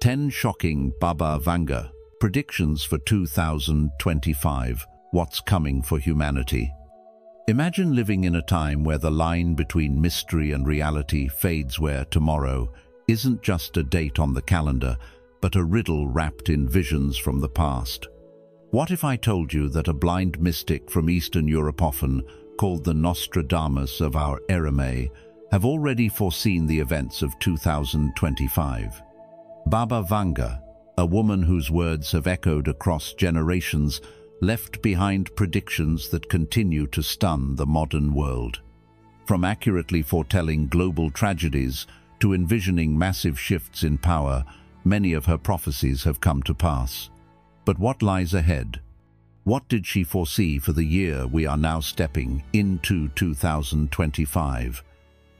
10 Shocking Baba Vanga Predictions for 2025. What's coming for humanity? Imagine living in a time where the line between mystery and reality fades, where tomorrow isn't just a date on the calendar, but a riddle wrapped in visions from the past. What if I told you that a blind mystic from Eastern Europe, often called the Nostradamus of our era, may have already foreseen the events of 2025? Baba Vanga, a woman whose words have echoed across generations, left behind predictions that continue to stun the modern world. From accurately foretelling global tragedies to envisioning massive shifts in power, many of her prophecies have come to pass. But what lies ahead? What did she foresee for the year we are now stepping into, 2025?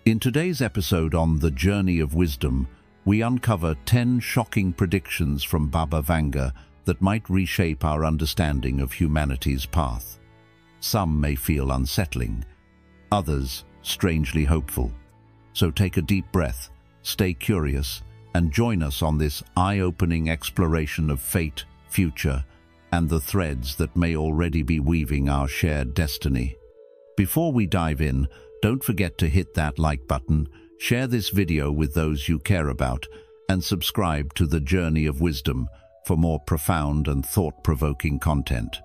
In today's episode on The Journey of Wisdom, we uncover 10 shocking predictions from Baba Vanga that might reshape our understanding of humanity's path. Some may feel unsettling, others strangely hopeful. So take a deep breath, stay curious, and join us on this eye-opening exploration of fate, future, and the threads that may already be weaving our shared destiny. Before we dive in, don't forget to hit that like button, share this video with those you care about, and subscribe to The Journey of Wisdom for more profound and thought-provoking content.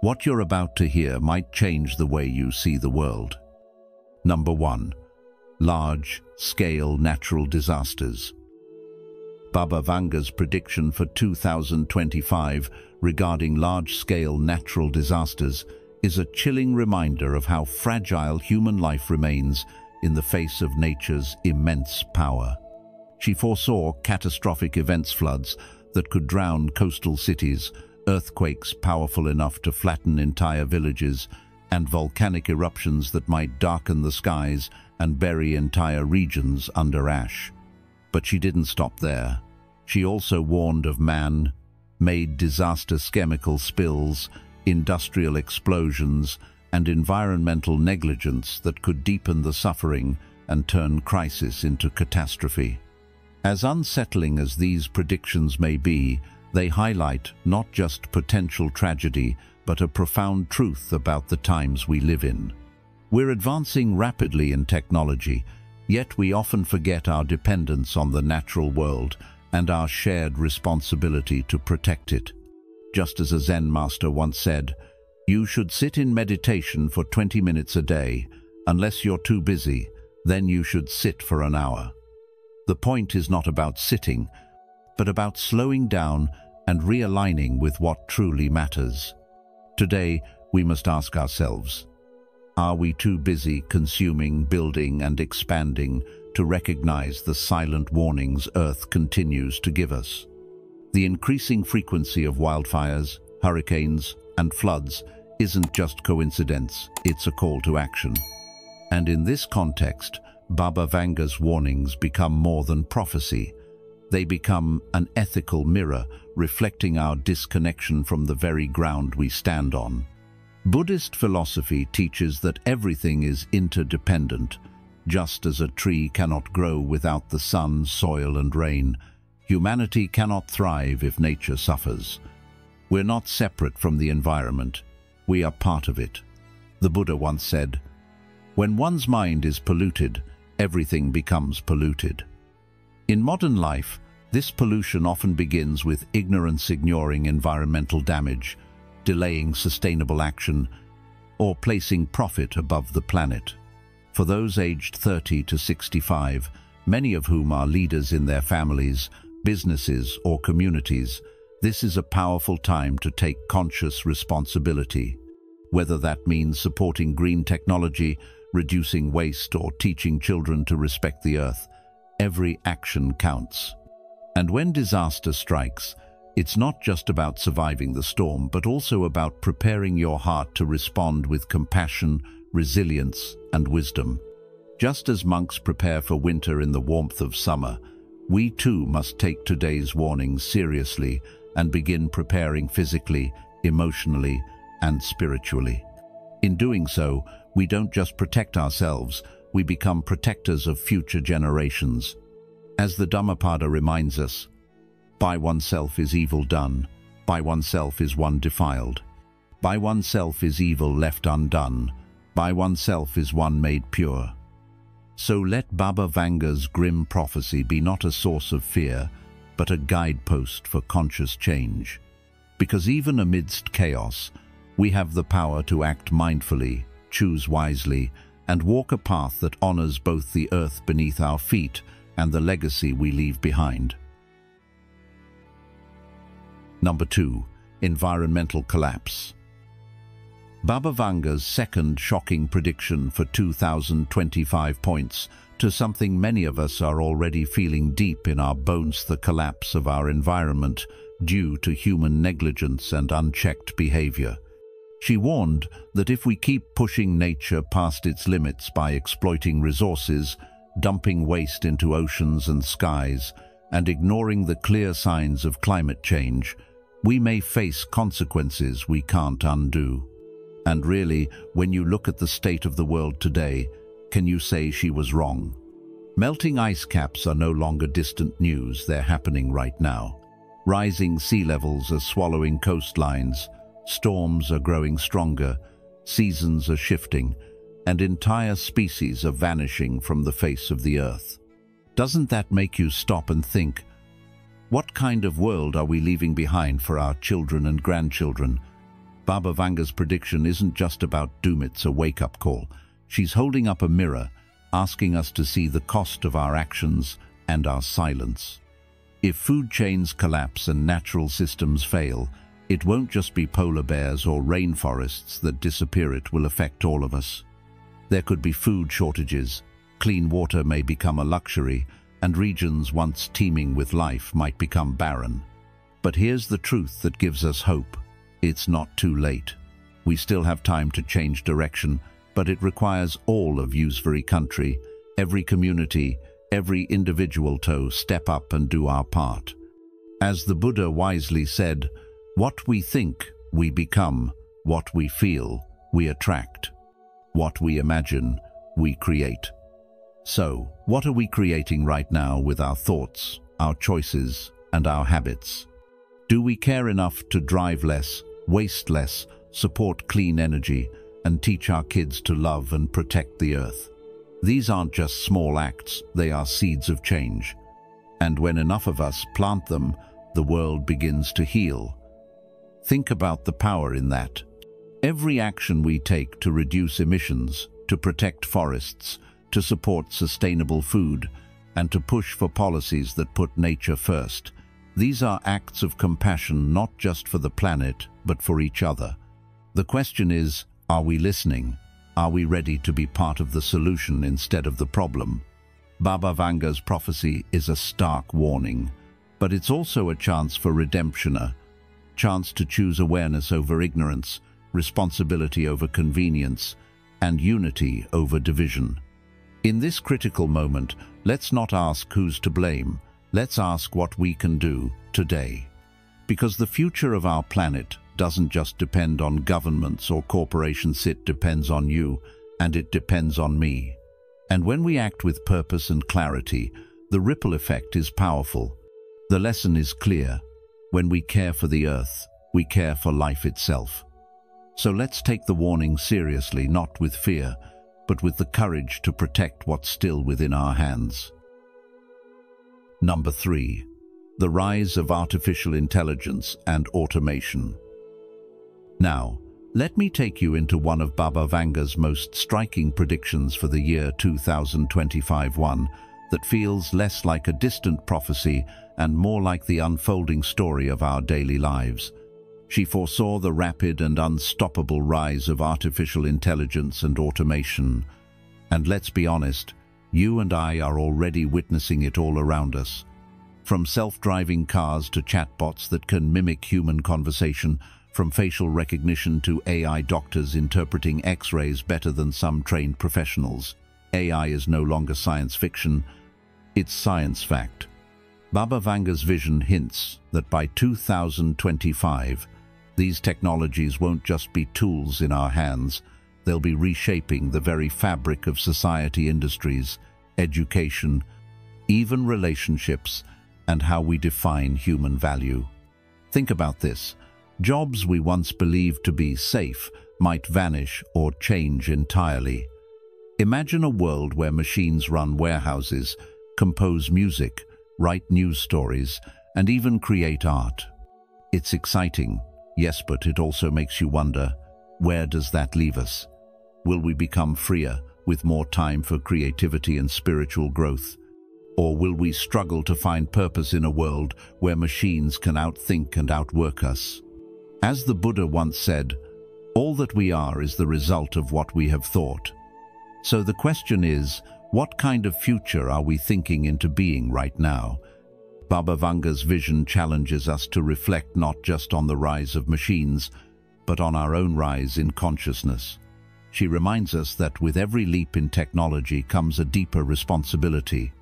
What you're about to hear might change the way you see the world. Number 1. Large-scale natural disasters. Baba Vanga's prediction for 2025 regarding large-scale natural disasters is a chilling reminder of how fragile human life remains in the face of nature's immense power. She foresaw catastrophic events, floods that could drown coastal cities, earthquakes powerful enough to flatten entire villages, and volcanic eruptions that might darken the skies and bury entire regions under ash. But she didn't stop there. She also warned of man-made disasters, chemical spills, industrial explosions, and environmental negligence that could deepen the suffering and turn crisis into catastrophe. As unsettling as these predictions may be, they highlight not just potential tragedy, but a profound truth about the times we live in. We're advancing rapidly in technology, yet we often forget our dependence on the natural world and our shared responsibility to protect it. Just as a Zen master once said, "You should sit in meditation for 20 minutes a day. Unless you're too busy, then you should sit for an hour." The point is not about sitting, but about slowing down and realigning with what truly matters. Today, we must ask ourselves, are we too busy consuming, building, and expanding to recognize the silent warnings Earth continues to give us? The increasing frequency of wildfires, hurricanes, and floods isn't just coincidence, it's a call to action. And in this context, Baba Vanga's warnings become more than prophecy. They become an ethical mirror reflecting our disconnection from the very ground we stand on. Buddhist philosophy teaches that everything is interdependent. Just as a tree cannot grow without the sun, soil, and rain, humanity cannot thrive if nature suffers. We're not separate from the environment. We are part of it. The Buddha once said, "When one's mind is polluted, everything becomes polluted." In modern life, this pollution often begins with ignorance, ignoring environmental damage, delaying sustainable action, or placing profit above the planet. For those aged 30 to 65, many of whom are leaders in their families, businesses, or communities, this is a powerful time to take conscious responsibility. Whether that means supporting green technology, reducing waste, or teaching children to respect the earth, every action counts. And when disaster strikes, it's not just about surviving the storm, but also about preparing your heart to respond with compassion, resilience, and wisdom. Just as monks prepare for winter in the warmth of summer, we too must take today's warnings seriously and begin preparing physically, emotionally, and spiritually. In doing so, we don't just protect ourselves, we become protectors of future generations. As the Dhammapada reminds us, By oneself is evil done, by oneself is one defiled. By oneself is evil left undone, by oneself is one made pure. So let Baba Vanga's grim prophecy be not a source of fear, but a guidepost for conscious change. Because even amidst chaos, we have the power to act mindfully, choose wisely, and walk a path that honors both the earth beneath our feet and the legacy we leave behind. Number 2. Environmental collapse. Baba Vanga's second shocking prediction for 2025 points to something many of us are already feeling deep in our bones: the collapse of our environment due to human negligence and unchecked behavior. She warned that if we keep pushing nature past its limits by exploiting resources, dumping waste into oceans and skies, and ignoring the clear signs of climate change, we may face consequences we can't undo. And really, when you look at the state of the world today, can you say she was wrong? Melting ice caps are no longer distant news, they're happening right now. Rising sea levels are swallowing coastlines, storms are growing stronger, seasons are shifting, and entire species are vanishing from the face of the earth. Doesn't that make you stop and think, what kind of world are we leaving behind for our children and grandchildren? Baba Vanga's prediction isn't just about doom, it's a wake-up call. She's holding up a mirror, asking us to see the cost of our actions and our silence. If food chains collapse and natural systems fail, it won't just be polar bears or rainforests that disappear, it will affect all of us. There could be food shortages, clean water may become a luxury, and regions once teeming with life might become barren. But here's the truth that gives us hope. It's not too late. We still have time to change direction, but it requires all of you's very country, every community, every individual to step up and do our part. As the Buddha wisely said, what we think, we become. What we feel, we attract. What we imagine, we create. So, what are we creating right now with our thoughts, our choices, and our habits? Do we care enough to drive less, waste less, support clean energy, and teach our kids to love and protect the earth? These aren't just small acts, they are seeds of change. And when enough of us plant them, the world begins to heal. Think about the power in that. Every action we take to reduce emissions, to protect forests, to support sustainable food, and to push for policies that put nature first, these are acts of compassion not just for the planet, but for each other. The question is, are we listening? Are we ready to be part of the solution instead of the problem? Baba Vanga's prophecy is a stark warning, but it's also a chance for redemption, a chance to choose awareness over ignorance, responsibility over convenience, and unity over division. In this critical moment, let's not ask who's to blame. Let's ask what we can do today. Because the future of our planet doesn't just depend on governments or corporations, it depends on you, and it depends on me. And when we act with purpose and clarity, the ripple effect is powerful. The lesson is clear. When we care for the earth, we care for life itself. So let's take the warning seriously, not with fear, but with the courage to protect what's still within our hands. Number 3. The rise of artificial intelligence and automation. Now, let me take you into one of Baba Vanga's most striking predictions for the year 2025, one that feels less like a distant prophecy and more like the unfolding story of our daily lives. She foresaw the rapid and unstoppable rise of artificial intelligence and automation. And let's be honest, you and I are already witnessing it all around us. From self-driving cars to chatbots that can mimic human conversation, from facial recognition to AI doctors interpreting X-rays better than some trained professionals. AI is no longer science fiction, it's science fact. Baba Vanga's vision hints that by 2025, these technologies won't just be tools in our hands, they'll be reshaping the very fabric of society, industries, education, even relationships, and how we define human value. Think about this. Jobs we once believed to be safe might vanish or change entirely. Imagine a world where machines run warehouses, compose music, write news stories, and even create art. It's exciting, yes, but it also makes you wonder, where does that leave us? Will we become freer, with more time for creativity and spiritual growth? Or will we struggle to find purpose in a world where machines can outthink and outwork us? As the Buddha once said, all that we are is the result of what we have thought. So the question is, what kind of future are we thinking into being right now? Baba Vanga's vision challenges us to reflect not just on the rise of machines, but on our own rise in consciousness. She reminds us that with every leap in technology comes a deeper responsibility.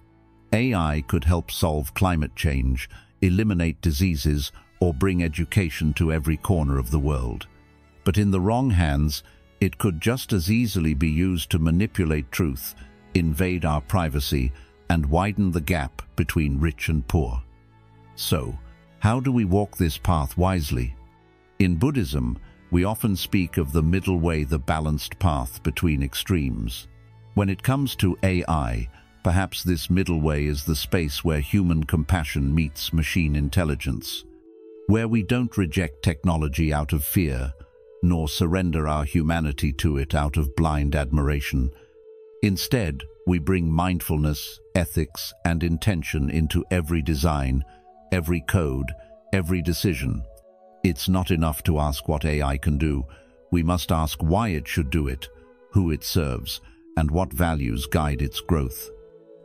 AI could help solve climate change, eliminate diseases, or bring education to every corner of the world. But in the wrong hands, it could just as easily be used to manipulate truth, invade our privacy, and widen the gap between rich and poor. So, how do we walk this path wisely? In Buddhism, we often speak of the middle way, the balanced path between extremes. When it comes to AI, perhaps this middle way is the space where human compassion meets machine intelligence, where we don't reject technology out of fear, nor surrender our humanity to it out of blind admiration. Instead, we bring mindfulness, ethics, and intention into every design, every code, every decision. It's not enough to ask what AI can do. We must ask why it should do it, who it serves, and what values guide its growth.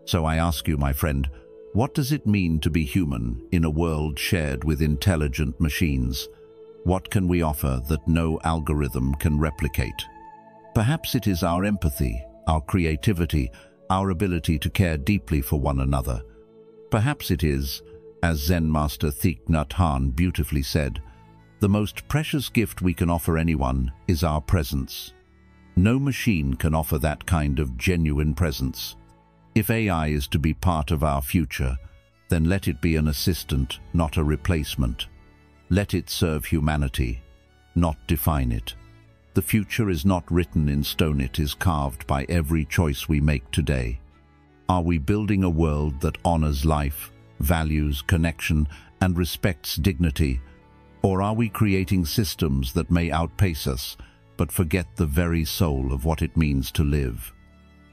So I ask you, my friend, what does it mean to be human in a world shared with intelligent machines? What can we offer that no algorithm can replicate? Perhaps it is our empathy, our creativity, our ability to care deeply for one another. Perhaps it is, as Zen Master Thich Nhat Hanh beautifully said, the most precious gift we can offer anyone is our presence. No machine can offer that kind of genuine presence. If AI is to be part of our future, then let it be an assistant, not a replacement. Let it serve humanity, not define it. The future is not written in stone, it is carved by every choice we make today. Are we building a world that honors life, values connection, and respects dignity? Or are we creating systems that may outpace us, but forget the very soul of what it means to live?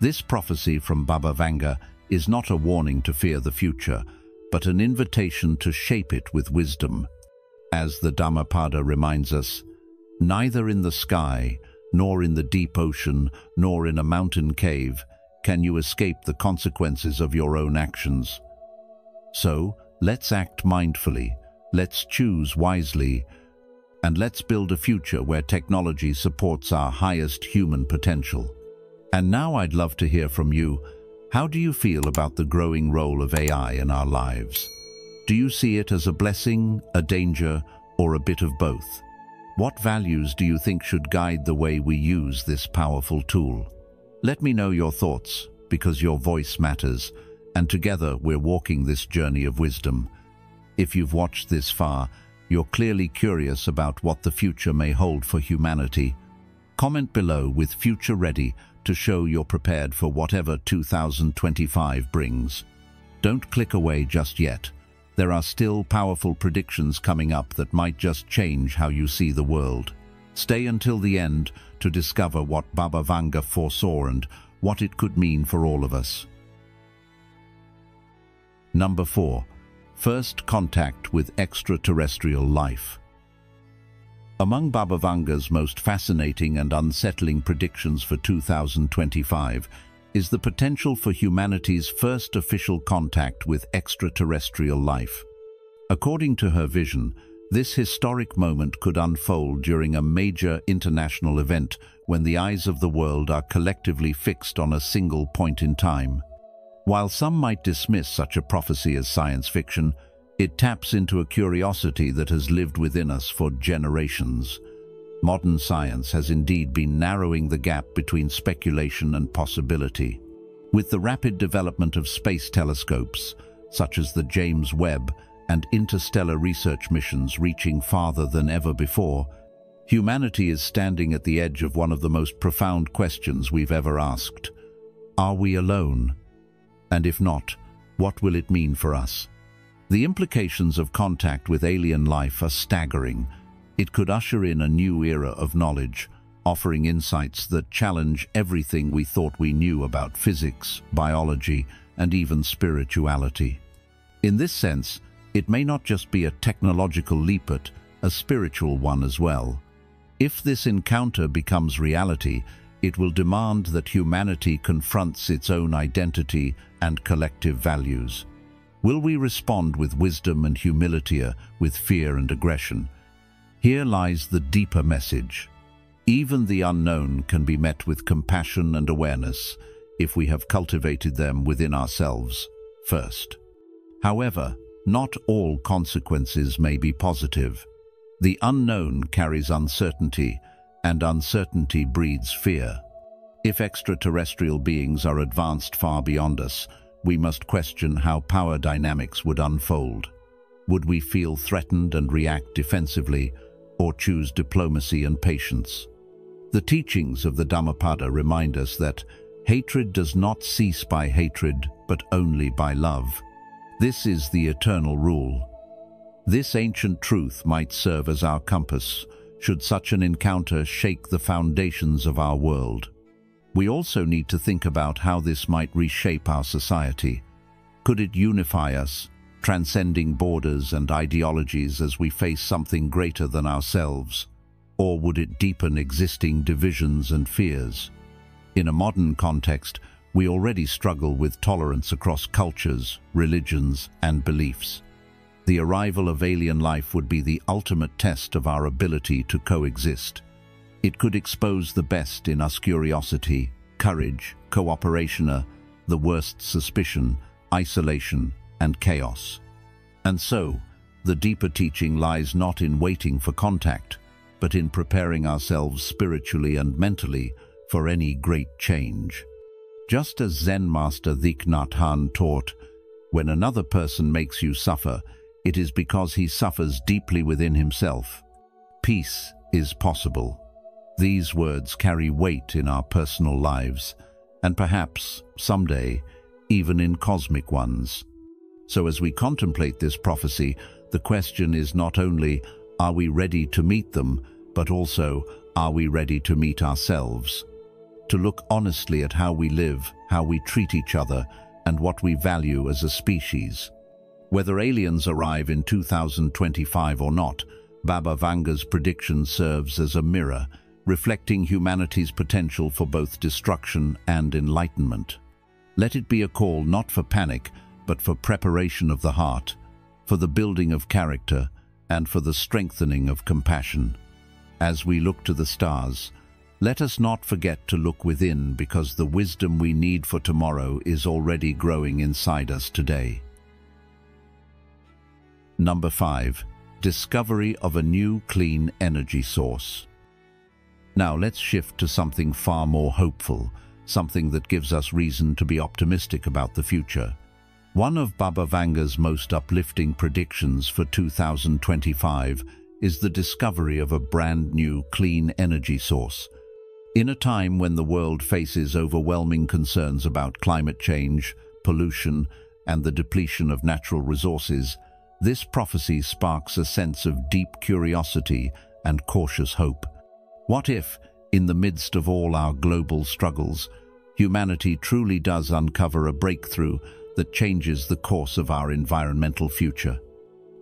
This prophecy from Baba Vanga is not a warning to fear the future, but an invitation to shape it with wisdom. As the Dhammapada reminds us, neither in the sky, nor in the deep ocean, nor in a mountain cave, can you escape the consequences of your own actions. So, let's act mindfully, let's choose wisely, and let's build a future where technology supports our highest human potential. And now I'd love to hear from you. How do you feel about the growing role of AI in our lives? Do you see it as a blessing, a danger, or a bit of both? What values do you think should guide the way we use this powerful tool? Let me know your thoughts, because your voice matters, and together we're walking this journey of wisdom. If you've watched this far, you're clearly curious about what the future may hold for humanity. Comment below with future ready to show you're prepared for whatever 2025 brings. Don't click away just yet. There are still powerful predictions coming up that might just change how you see the world. Stay until the end to discover what Baba Vanga foresaw and what it could mean for all of us. Number 4. First contact with extraterrestrial life. Among Baba Vanga's most fascinating and unsettling predictions for 2025 is the potential for humanity's first official contact with extraterrestrial life. According to her vision, this historic moment could unfold during a major international event when the eyes of the world are collectively fixed on a single point in time. While some might dismiss such a prophecy as science fiction, it taps into a curiosity that has lived within us for generations. Modern science has indeed been narrowing the gap between speculation and possibility. With the rapid development of space telescopes, such as the James Webb and interstellar research missions reaching farther than ever before, humanity is standing at the edge of one of the most profound questions we've ever asked. Are we alone? And if not, what will it mean for us? The implications of contact with alien life are staggering. It could usher in a new era of knowledge, offering insights that challenge everything we thought we knew about physics, biology, and even spirituality. In this sense, it may not just be a technological leap but a spiritual one as well. If this encounter becomes reality, it will demand that humanity confronts its own identity and collective values. Will we respond with wisdom and humility, or with fear and aggression? Here lies the deeper message. Even the unknown can be met with compassion and awareness if we have cultivated them within ourselves first. However, not all consequences may be positive. The unknown carries uncertainty, and uncertainty breeds fear. If extraterrestrial beings are advanced far beyond us, we must question how power dynamics would unfold. Would we feel threatened and react defensively, or choose diplomacy and patience? The teachings of the Dhammapada remind us that hatred does not cease by hatred, but only by love. This is the eternal rule. This ancient truth might serve as our compass, should such an encounter shake the foundations of our world. We also need to think about how this might reshape our society. Could it unify us, transcending borders and ideologies as we face something greater than ourselves? Or would it deepen existing divisions and fears? In a modern context, we already struggle with tolerance across cultures, religions, and beliefs. The arrival of alien life would be the ultimate test of our ability to coexist. It could expose the best in us: curiosity, courage, cooperation, the worst suspicion, isolation, and chaos. And so, the deeper teaching lies not in waiting for contact, but in preparing ourselves spiritually and mentally for any great change. Just as Zen master Thich Nhat Hanh taught, when another person makes you suffer, it is because he suffers deeply within himself. Peace is possible. These words carry weight in our personal lives, and perhaps, someday, even in cosmic ones. So as we contemplate this prophecy, the question is not only, are we ready to meet them, but also, are we ready to meet ourselves? To look honestly at how we live, how we treat each other, and what we value as a species. Whether aliens arrive in 2025 or not, Baba Vanga's prediction serves as a mirror, reflecting humanity's potential for both destruction and enlightenment. Let it be a call not for panic, but for preparation of the heart, for the building of character, and for the strengthening of compassion. As we look to the stars, let us not forget to look within, because the wisdom we need for tomorrow is already growing inside us today. Number 5. Discovery of a new clean energy source. Now let's shift to something far more hopeful, something that gives us reason to be optimistic about the future. One of Baba Vanga's most uplifting predictions for 2025 is the discovery of a brand new clean energy source. In a time when the world faces overwhelming concerns about climate change, pollution, and the depletion of natural resources, this prophecy sparks a sense of deep curiosity and cautious hope. What if, in the midst of all our global struggles, humanity truly does uncover a breakthrough that changes the course of our environmental future?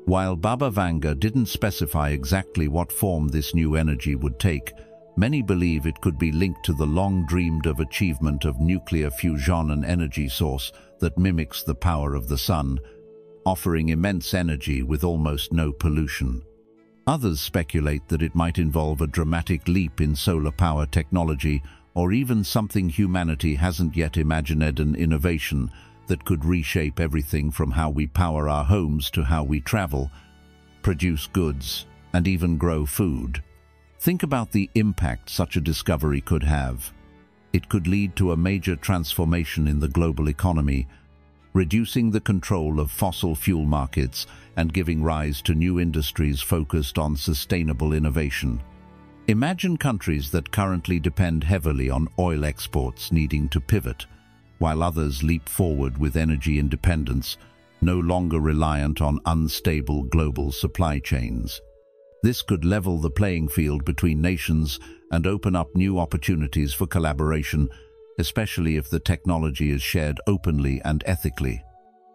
While Baba Vanga didn't specify exactly what form this new energy would take, many believe it could be linked to the long-dreamed-of achievement of nuclear fusion, an energy source that mimics the power of the sun, offering immense energy with almost no pollution. Others speculate that it might involve a dramatic leap in solar power technology, or even something humanity hasn't yet imagined, an innovation that could reshape everything from how we power our homes to how we travel, produce goods, and even grow food. Think about the impact such a discovery could have. It could lead to a major transformation in the global economy, reducing the control of fossil fuel markets and giving rise to new industries focused on sustainable innovation. Imagine countries that currently depend heavily on oil exports needing to pivot, while others leap forward with energy independence, no longer reliant on unstable global supply chains. This could level the playing field between nations and open up new opportunities for collaboration, especially if the technology is shared openly and ethically.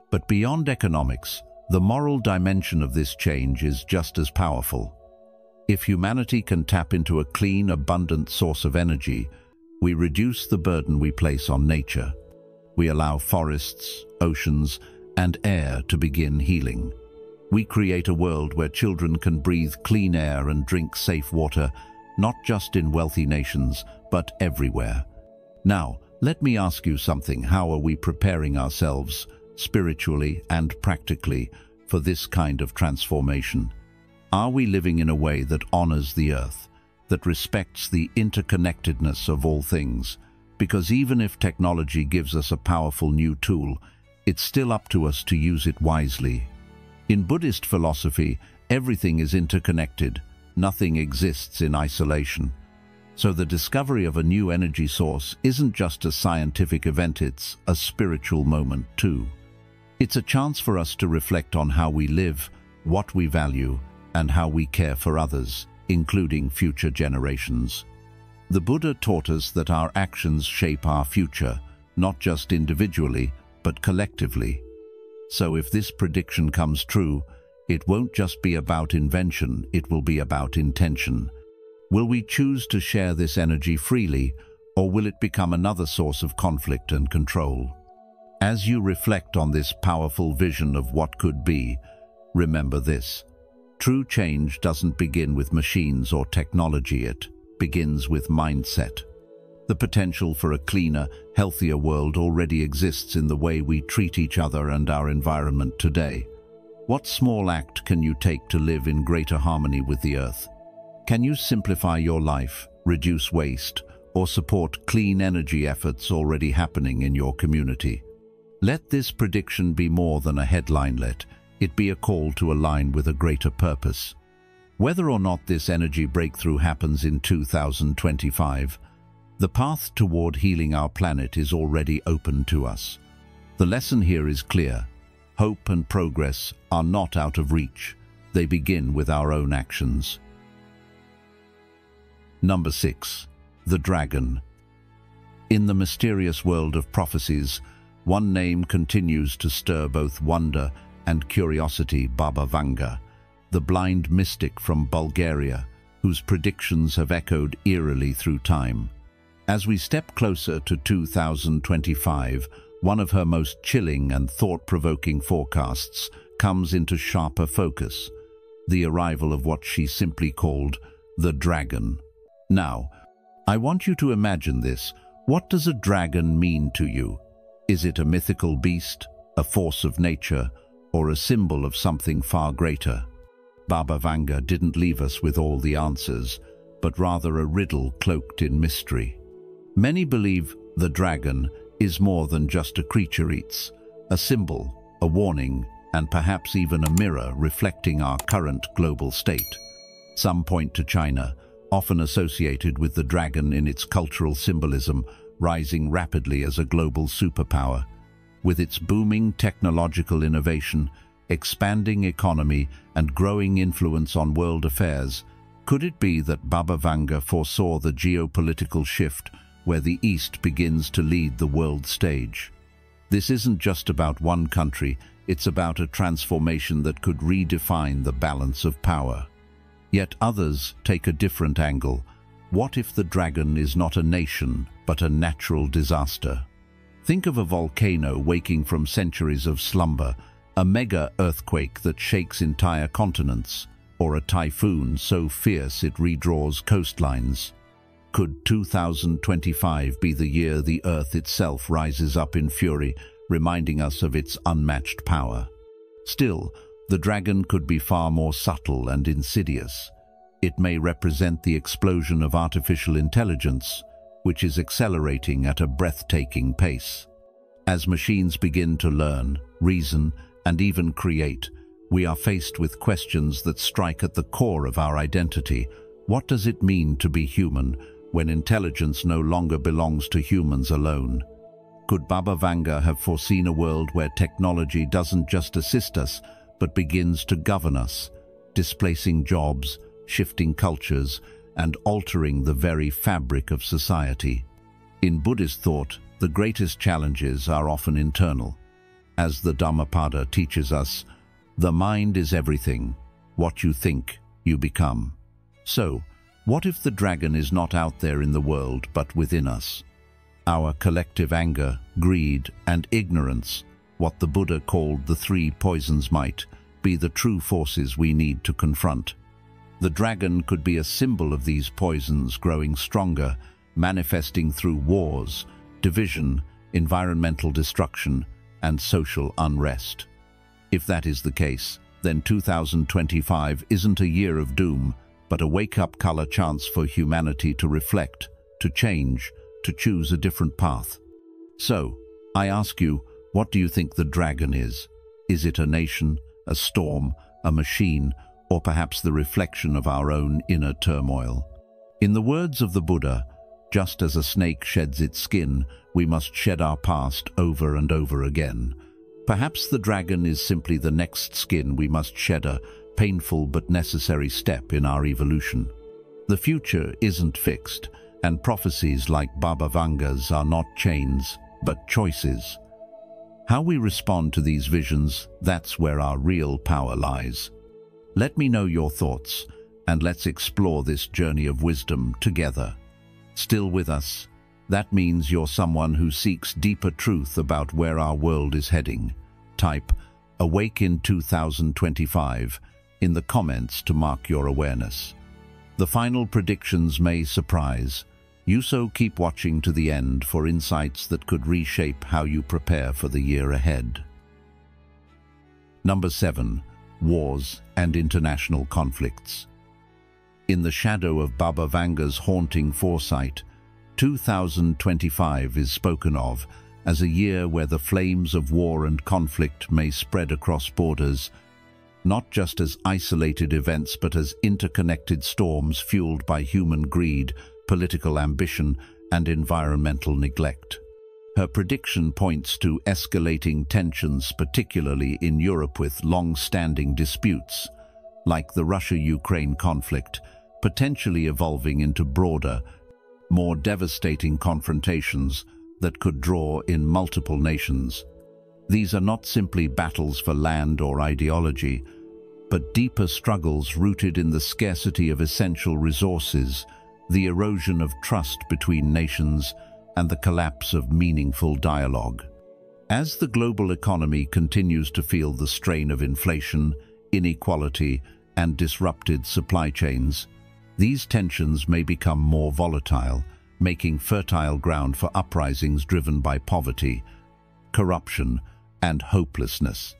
But beyond economics, the moral dimension of this change is just as powerful. If humanity can tap into a clean, abundant source of energy, we reduce the burden we place on nature. We allow forests, oceans, and air to begin healing. We create a world where children can breathe clean air and drink safe water, not just in wealthy nations, but everywhere. Now, let me ask you something. How are we preparing ourselves, spiritually and practically, for this kind of transformation? Are we living in a way that honors the earth, that respects the interconnectedness of all things? Because even if technology gives us a powerful new tool, it's still up to us to use it wisely. In Buddhist philosophy, everything is interconnected. Nothing exists in isolation. So the discovery of a new energy source isn't just a scientific event, it's a spiritual moment too. It's a chance for us to reflect on how we live, what we value, and how we care for others, including future generations. The Buddha taught us that our actions shape our future, not just individually, but collectively. So if this prediction comes true, it won't just be about invention, it will be about intention. Will we choose to share this energy freely, or will it become another source of conflict and control? As you reflect on this powerful vision of what could be, remember this. True change doesn't begin with machines or technology, it begins with mindset. The potential for a cleaner, healthier world already exists in the way we treat each other and our environment today. What small act can you take to live in greater harmony with the earth? Can you simplify your life, reduce waste, or support clean energy efforts already happening in your community? Let this prediction be more than a headline, let it be a call to align with a greater purpose. Whether or not this energy breakthrough happens in 2025, the path toward healing our planet is already open to us. The lesson here is clear. Hope and progress are not out of reach. They begin with our own actions. Number 6. The Dragon. In the mysterious world of prophecies, one name continues to stir both wonder and curiosity: Baba Vanga, the blind mystic from Bulgaria, whose predictions have echoed eerily through time. As we step closer to 2025, one of her most chilling and thought-provoking forecasts comes into sharper focus: the arrival of what she simply called the dragon. Now, I want you to imagine this. What does a dragon mean to you? Is it a mythical beast, a force of nature, or a symbol of something far greater? Baba Vanga didn't leave us with all the answers, but rather a riddle cloaked in mystery. Many believe the dragon is more than just a creature. It's a symbol, a warning, and perhaps even a mirror reflecting our current global state. Some point to China, often associated with the dragon in its cultural symbolism, rising rapidly as a global superpower. With its booming technological innovation, expanding economy, and growing influence on world affairs, could it be that Baba Vanga foresaw the geopolitical shift where the East begins to lead the world stage? This isn't just about one country, it's about a transformation that could redefine the balance of power. Yet others take a different angle. What if the dragon is not a nation, but a natural disaster? Think of a volcano waking from centuries of slumber, a mega earthquake that shakes entire continents, or a typhoon so fierce it redraws coastlines. Could 2025 be the year the Earth itself rises up in fury, reminding us of its unmatched power? Still, the dragon could be far more subtle and insidious. It may represent the explosion of artificial intelligence, which is accelerating at a breathtaking pace. As machines begin to learn, reason, and even create, we are faced with questions that strike at the core of our identity. What does it mean to be human when intelligence no longer belongs to humans alone? Could Baba Vanga have foreseen a world where technology doesn't just assist us, but begins to govern us, displacing jobs, shifting cultures, and altering the very fabric of society? In Buddhist thought, the greatest challenges are often internal. As the Dhammapada teaches us, the mind is everything. What you think, you become. So, what if the dragon is not out there in the world, but within us? Our collective anger, greed, and ignorance, what the Buddha called the three poisons, might be the true forces we need to confront. The dragon could be a symbol of these poisons growing stronger, manifesting through wars, division, environmental destruction, and social unrest. If that is the case, then 2025 isn't a year of doom, but a wake-up color chance for humanity to reflect, to change, to choose a different path. So, I ask you, what do you think the dragon is? Is it a nation, a storm, a machine, or perhaps the reflection of our own inner turmoil? In the words of the Buddha, just as a snake sheds its skin, we must shed our past over and over again. Perhaps the dragon is simply the next skin we must shed, a painful but necessary step in our evolution. The future isn't fixed, and prophecies like Baba Vanga's are not chains, but choices. How we respond to these visions, that's where our real power lies. Let me know your thoughts, and let's explore this journey of wisdom together. Still with us? That means you're someone who seeks deeper truth about where our world is heading. Type "Awake in 2025" in the comments to mark your awareness. The final predictions may surprise you, so keep watching to the end for insights that could reshape how you prepare for the year ahead. Number 7. Wars and international conflicts. In the shadow of Baba Vanga's haunting foresight, 2025 is spoken of as a year where the flames of war and conflict may spread across borders, not just as isolated events but as interconnected storms fueled by human greed, political ambition, and environmental neglect. Her prediction points to escalating tensions, particularly in Europe, with long-standing disputes, like the Russia-Ukraine conflict, potentially evolving into broader, more devastating confrontations that could draw in multiple nations. These are not simply battles for land or ideology, but deeper struggles rooted in the scarcity of essential resources, the erosion of trust between nations, and the collapse of meaningful dialogue. As the global economy continues to feel the strain of inflation, inequality, and disrupted supply chains, these tensions may become more volatile, making fertile ground for uprisings driven by poverty, corruption, and hopelessness.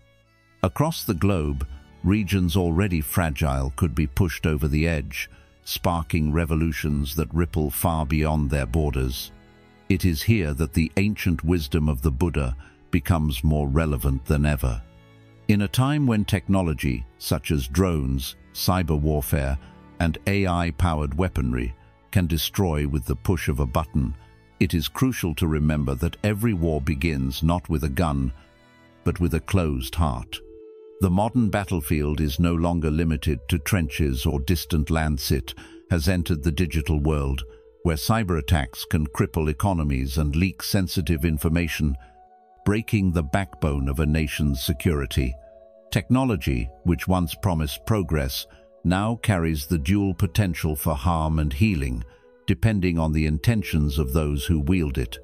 Across the globe, regions already fragile could be pushed over the edge, sparking revolutions that ripple far beyond their borders. It is here that the ancient wisdom of the Buddha becomes more relevant than ever. In a time when technology, such as drones, cyber warfare, and AI-powered weaponry, can destroy with the push of a button, it is crucial to remember that every war begins not with a gun, but with a closed heart. The modern battlefield is no longer limited to trenches or distant lands. It has entered the digital world, where cyber attacks can cripple economies and leak sensitive information, breaking the backbone of a nation's security. Technology, which once promised progress, now carries the dual potential for harm and healing, depending on the intentions of those who wield it.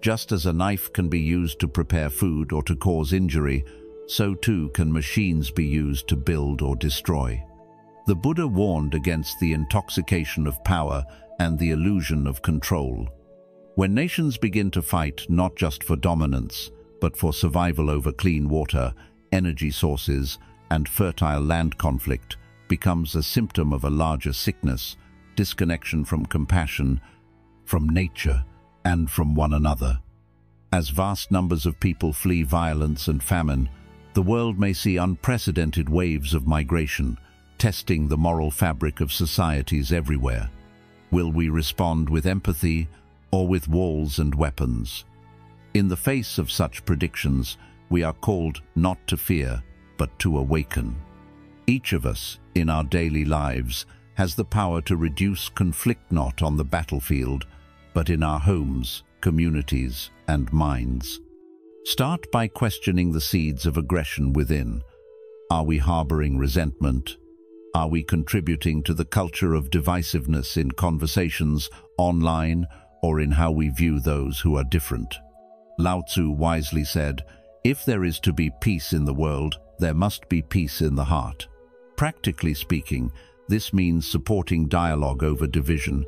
Just as a knife can be used to prepare food or to cause injury, so too can machines be used to build or destroy. The Buddha warned against the intoxication of power and the illusion of control. When nations begin to fight not just for dominance, but for survival over clean water, energy sources, and fertile land, conflict becomes a symptom of a larger sickness, disconnection from compassion, from nature, and from one another. As vast numbers of people flee violence and famine, the world may see unprecedented waves of migration, testing the moral fabric of societies everywhere. Will we respond with empathy or with walls and weapons? In the face of such predictions, we are called not to fear, but to awaken. Each of us, in our daily lives, has the power to reduce conflict not on the battlefield, but in our homes, communities, and minds. Start by questioning the seeds of aggression within. Are we harboring resentment? Are we contributing to the culture of divisiveness in conversations, online, or in how we view those who are different? Lao Tzu wisely said, "If there is to be peace in the world, there must be peace in the heart." Practically speaking, this means supporting dialogue over division,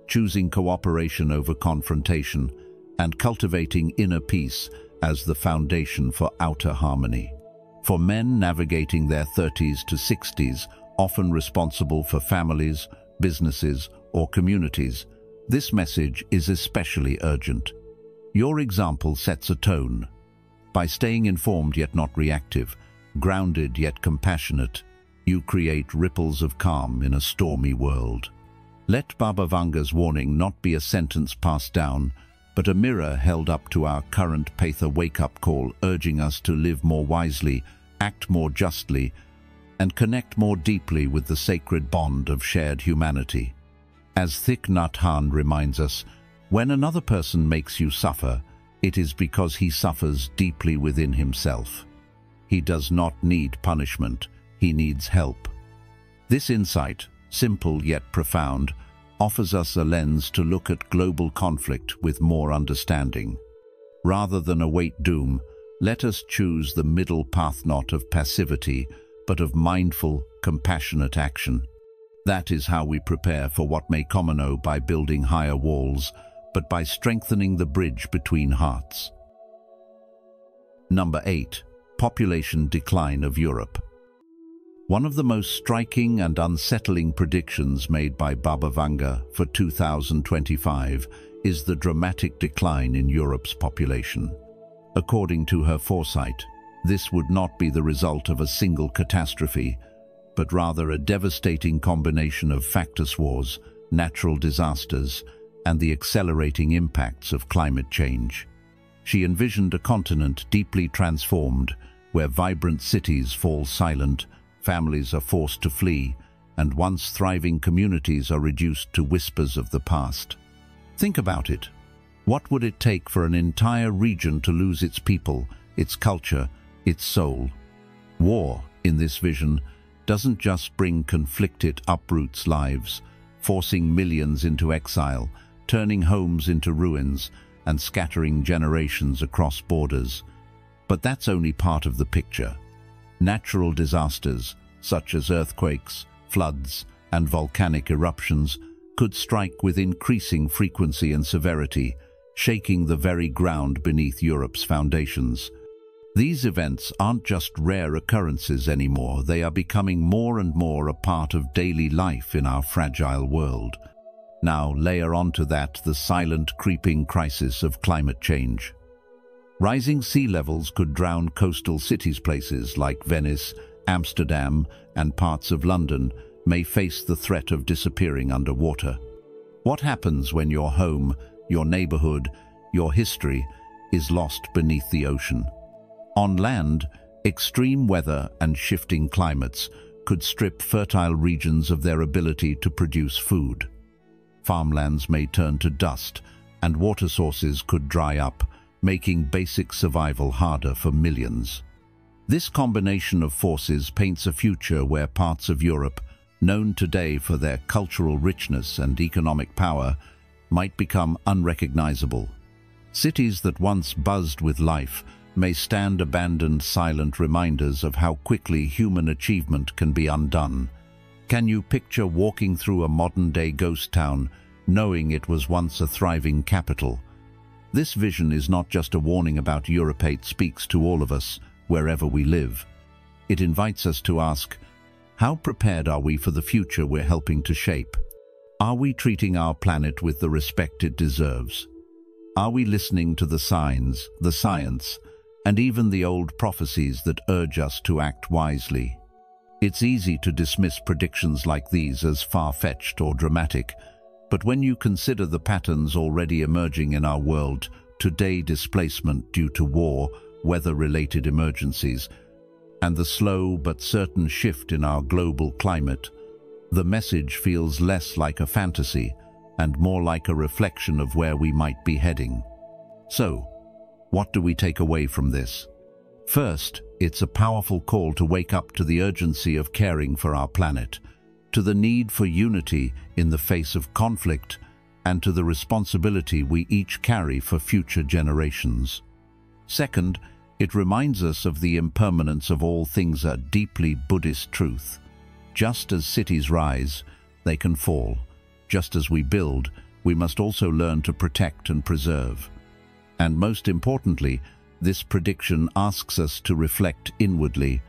choosing cooperation over confrontation, and cultivating inner peace as the foundation for outer harmony. For men navigating their 30s to 60s, often responsible for families, businesses, or communities, this message is especially urgent. Your example sets a tone. By staying informed yet not reactive, grounded yet compassionate, you create ripples of calm in a stormy world. Let Baba Vanga's warning not be a sentence passed down, but a mirror held up to our current path, a wake-up call urging us to live more wisely, act more justly, and connect more deeply with the sacred bond of shared humanity. As Thich Nhat Hanh reminds us, when another person makes you suffer, it is because he suffers deeply within himself. He does not need punishment, he needs help. This insight, simple yet profound, offers us a lens to look at global conflict with more understanding. Rather than await doom, let us choose the middle path, not of passivity, but of mindful, compassionate action. That is how we prepare for what may come, not by building higher walls, but by strengthening the bridge between hearts. Number 8. Population decline of Europe. One of the most striking and unsettling predictions made by Baba Vanga for 2025 is the dramatic decline in Europe's population. According to her foresight, this would not be the result of a single catastrophe, but rather a devastating combination of factors: wars, natural disasters, and the accelerating impacts of climate change. She envisioned a continent deeply transformed, where vibrant cities fall silent, families are forced to flee, and once thriving communities are reduced to whispers of the past. Think about it. What would it take for an entire region to lose its people, its culture, its soul? War, in this vision, doesn't just bring conflict, it uproots lives, forcing millions into exile, turning homes into ruins, and scattering generations across borders. But that's only part of the picture. Natural disasters, such as earthquakes, floods, and volcanic eruptions, could strike with increasing frequency and severity, shaking the very ground beneath Europe's foundations. These events aren't just rare occurrences anymore, they are becoming more and more a part of daily life in our fragile world. Now layer onto that the silent, creeping crisis of climate change. Rising sea levels could drown coastal cities. Places like Venice, Amsterdam, and parts of London may face the threat of disappearing underwater. What happens when your home, your neighborhood, your history is lost beneath the ocean? On land, extreme weather and shifting climates could strip fertile regions of their ability to produce food. Farmlands may turn to dust, and water sources could dry up, making basic survival harder for millions. This combination of forces paints a future where parts of Europe, known today for their cultural richness and economic power, might become unrecognizable. Cities that once buzzed with life may stand abandoned, silent reminders of how quickly human achievement can be undone. Can you picture walking through a modern-day ghost town, knowing it was once a thriving capital? This vision is not just a warning about Europe, it speaks to all of us, wherever we live. It invites us to ask, how prepared are we for the future we're helping to shape? Are we treating our planet with the respect it deserves? Are we listening to the signs, the science, and even the old prophecies that urge us to act wisely? It's easy to dismiss predictions like these as far-fetched or dramatic, but when you consider the patterns already emerging in our world today, displacement due to war, weather-related emergencies, and the slow but certain shift in our global climate, the message feels less like a fantasy and more like a reflection of where we might be heading. So, what do we take away from this? First, it's a powerful call to wake up to the urgency of caring for our planet, to the need for unity in the face of conflict, and to the responsibility we each carry for future generations. Second, it reminds us of the impermanence of all things, a deeply Buddhist truth. Just as cities rise, they can fall. Just as we build, we must also learn to protect and preserve. And most importantly, this prediction asks us to reflect inwardly.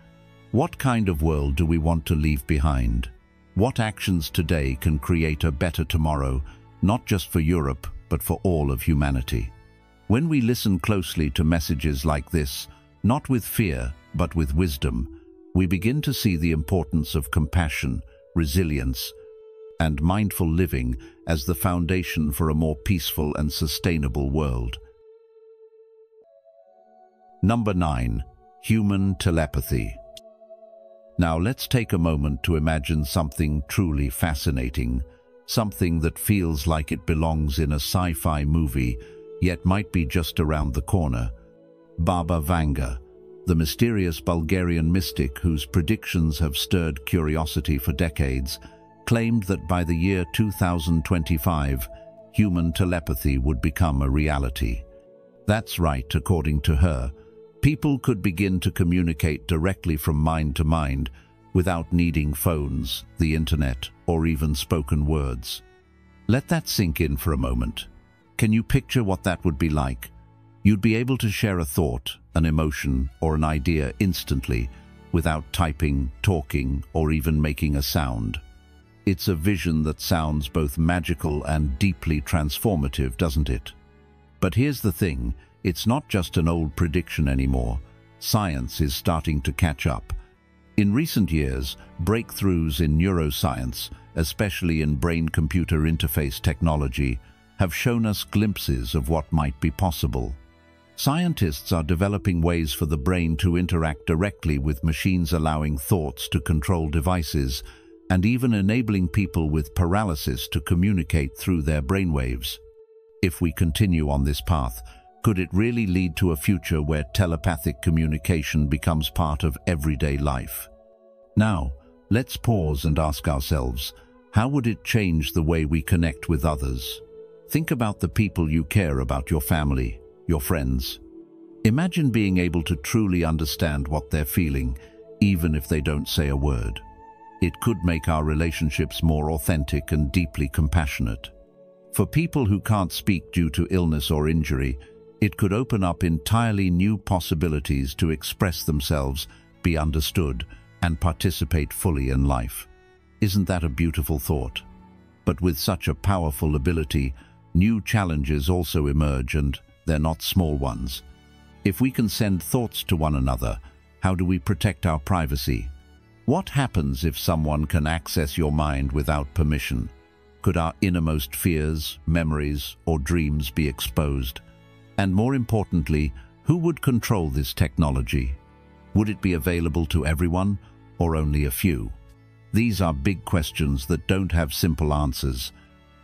What kind of world do we want to leave behind? What actions today can create a better tomorrow, not just for Europe, but for all of humanity? When we listen closely to messages like this, not with fear, but with wisdom, we begin to see the importance of compassion, resilience, and mindful living as the foundation for a more peaceful and sustainable world. Number 9. Human telepathy. Now let's take a moment to imagine something truly fascinating, something that feels like it belongs in a sci-fi movie, yet might be just around the corner. Baba Vanga, the mysterious Bulgarian mystic whose predictions have stirred curiosity for decades, claimed that by the year 2025, human telepathy would become a reality. That's right, according to her. People could begin to communicate directly from mind to mind without needing phones, the internet, or even spoken words. Let that sink in for a moment. Can you picture what that would be like? You'd be able to share a thought, an emotion, or an idea instantly without typing, talking, or even making a sound. It's a vision that sounds both magical and deeply transformative, doesn't it? But here's the thing. It's not just an old prediction anymore. Science is starting to catch up. In recent years, breakthroughs in neuroscience, especially in brain-computer interface technology, have shown us glimpses of what might be possible. Scientists are developing ways for the brain to interact directly with machines, allowing thoughts to control devices, and even enabling people with paralysis to communicate through their brainwaves. If we continue on this path, could it really lead to a future where telepathic communication becomes part of everyday life? Now, let's pause and ask ourselves, how would it change the way we connect with others? Think about the people you care about, your family, your friends. Imagine being able to truly understand what they're feeling, even if they don't say a word. It could make our relationships more authentic and deeply compassionate. For people who can't speak due to illness or injury, it could open up entirely new possibilities to express themselves, be understood, and participate fully in life. Isn't that a beautiful thought? But with such a powerful ability, new challenges also emerge, and they're not small ones. If we can send thoughts to one another, how do we protect our privacy? What happens if someone can access your mind without permission? Could our innermost fears, memories, or dreams be exposed? And more importantly, who would control this technology? Would it be available to everyone, or only a few? These are big questions that don't have simple answers.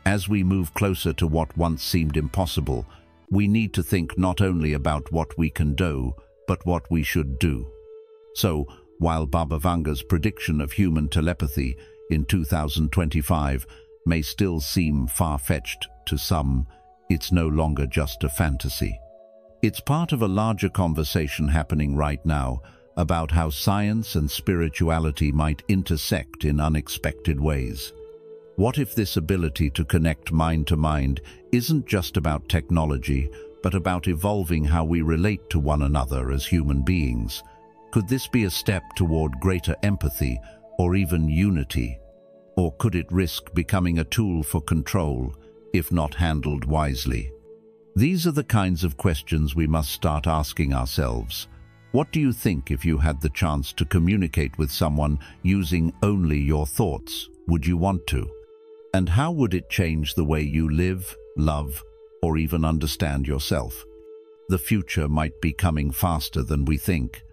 As we move closer to what once seemed impossible, we need to think not only about what we can do, but what we should do. So, while Baba Vanga's prediction of human telepathy in 2025 may still seem far-fetched to some, it's no longer just a fantasy. It's part of a larger conversation happening right now about how science and spirituality might intersect in unexpected ways. What if this ability to connect mind to mind isn't just about technology, but about evolving how we relate to one another as human beings? Could this be a step toward greater empathy or even unity? Or could it risk becoming a tool for control, if not handled wisely? These are the kinds of questions we must start asking ourselves. What do you think if you had the chance to communicate with someone using only your thoughts? Would you want to? And how would it change the way you live, love, or even understand yourself? The future might be coming faster than we think,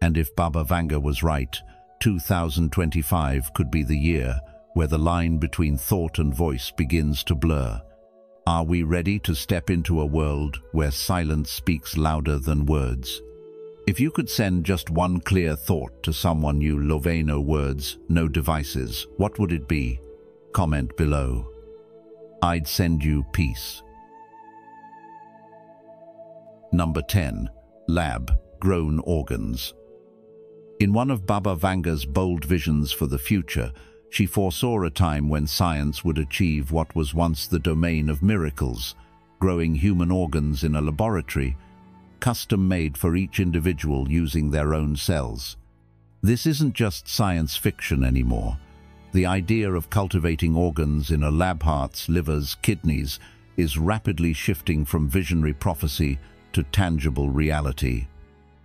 and if Baba Vanga was right, 2025 could be the year where the line between thought and voice begins to blur. Are we ready to step into a world where silence speaks louder than words? If you could send just one clear thought to someone you love, no words, no devices, what would it be? Comment below. I'd send you peace. Number 10. Lab-grown organs. In one of Baba Vanga's bold visions for the future, she foresaw a time when science would achieve what was once the domain of miracles, growing human organs in a laboratory, custom-made for each individual using their own cells. This isn't just science fiction anymore. The idea of cultivating organs in a lab, hearts, livers, kidneys, is rapidly shifting from visionary prophecy to tangible reality.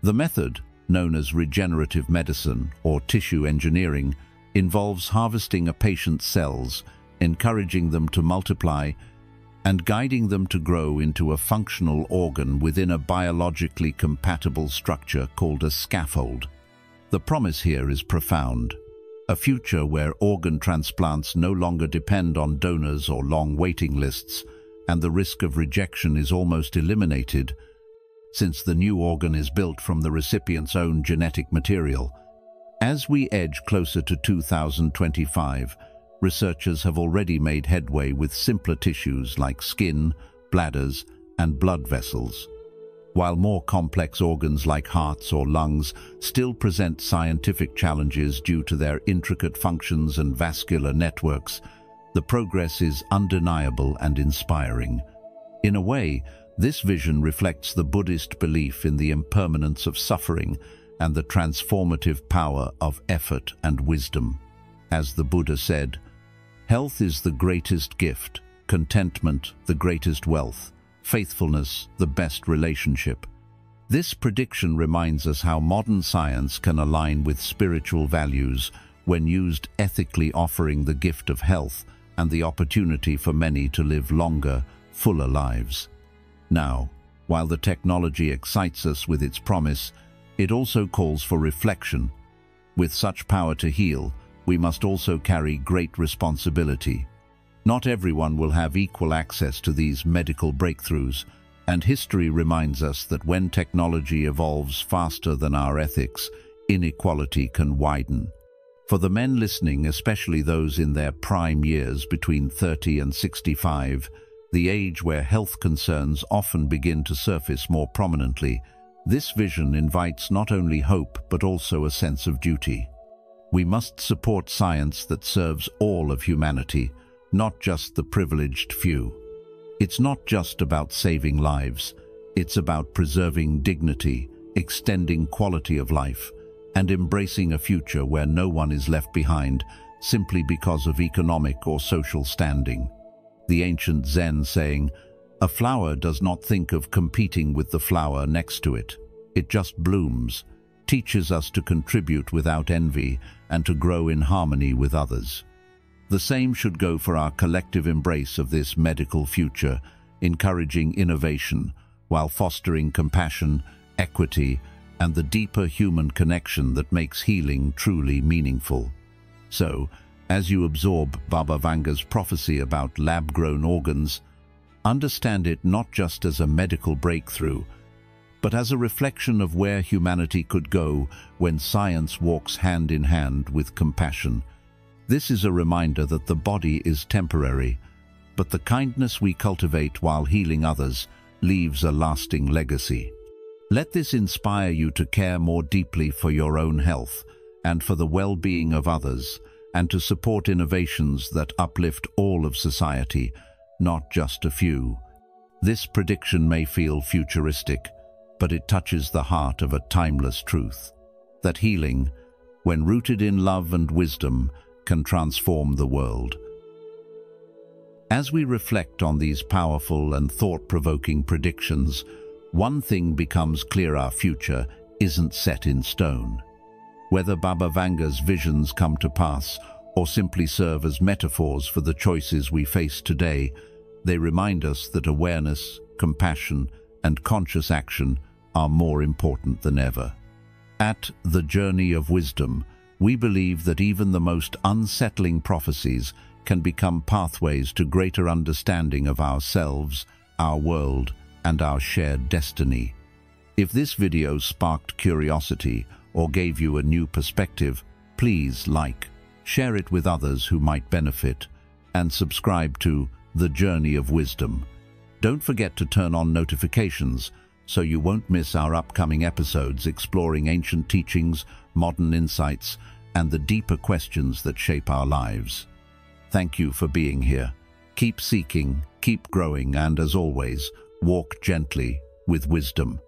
The method, known as regenerative medicine or tissue engineering, involves harvesting a patient's cells, encouraging them to multiply, and guiding them to grow into a functional organ within a biologically compatible structure called a scaffold. The promise here is profound. A future where organ transplants no longer depend on donors or long waiting lists, and the risk of rejection is almost eliminated, since the new organ is built from the recipient's own genetic material. As we edge closer to 2025, researchers have already made headway with simpler tissues like skin, bladders, and blood vessels. While more complex organs like hearts or lungs still present scientific challenges due to their intricate functions and vascular networks, the progress is undeniable and inspiring. In a way, this vision reflects the Buddhist belief in the impermanence of suffering and the transformative power of effort and wisdom. As the Buddha said, "Health is the greatest gift, contentment the greatest wealth, faithfulness the best relationship." This prediction reminds us how modern science can align with spiritual values when used ethically, offering the gift of health and the opportunity for many to live longer, fuller lives. Now, while the technology excites us with its promise, it also calls for reflection. With such power to heal, we must also carry great responsibility. Not everyone will have equal access to these medical breakthroughs, and history reminds us that when technology evolves faster than our ethics, inequality can widen. For the men listening, especially those in their prime years between 30 and 65, the age where health concerns often begin to surface more prominently, this vision invites not only hope but also a sense of duty. We must support science that serves all of humanity, not just the privileged few. It's not just about saving lives, it's about preserving dignity, extending quality of life, and embracing a future where no one is left behind simply because of economic or social standing. The ancient Zen saying, "A flower does not think of competing with the flower next to it. It just blooms," teaches us to contribute without envy and to grow in harmony with others. The same should go for our collective embrace of this medical future, encouraging innovation while fostering compassion, equity, and the deeper human connection that makes healing truly meaningful. So, as you absorb Baba Vanga's prophecy about lab-grown organs, understand it not just as a medical breakthrough, but as a reflection of where humanity could go when science walks hand in hand with compassion. This is a reminder that the body is temporary, but the kindness we cultivate while healing others leaves a lasting legacy. Let this inspire you to care more deeply for your own health and for the well-being of others, and to support innovations that uplift all of society, not just a few. This prediction may feel futuristic, but it touches the heart of a timeless truth, that healing, when rooted in love and wisdom, can transform the world. As we reflect on these powerful and thought-provoking predictions, one thing becomes clear: our future isn't set in stone. Whether Baba Vanga's visions come to pass or simply serve as metaphors for the choices we face today, they remind us that awareness, compassion, and conscious action are more important than ever. At The Journey of Wisdom, we believe that even the most unsettling prophecies can become pathways to greater understanding of ourselves, our world, and our shared destiny. If this video sparked curiosity or gave you a new perspective, please like, share it with others who might benefit, and subscribe to The Journey of Wisdom. Don't forget to turn on notifications so you won't miss our upcoming episodes exploring ancient teachings, modern insights, and the deeper questions that shape our lives. Thank you for being here. Keep seeking, keep growing, and as always, walk gently with wisdom.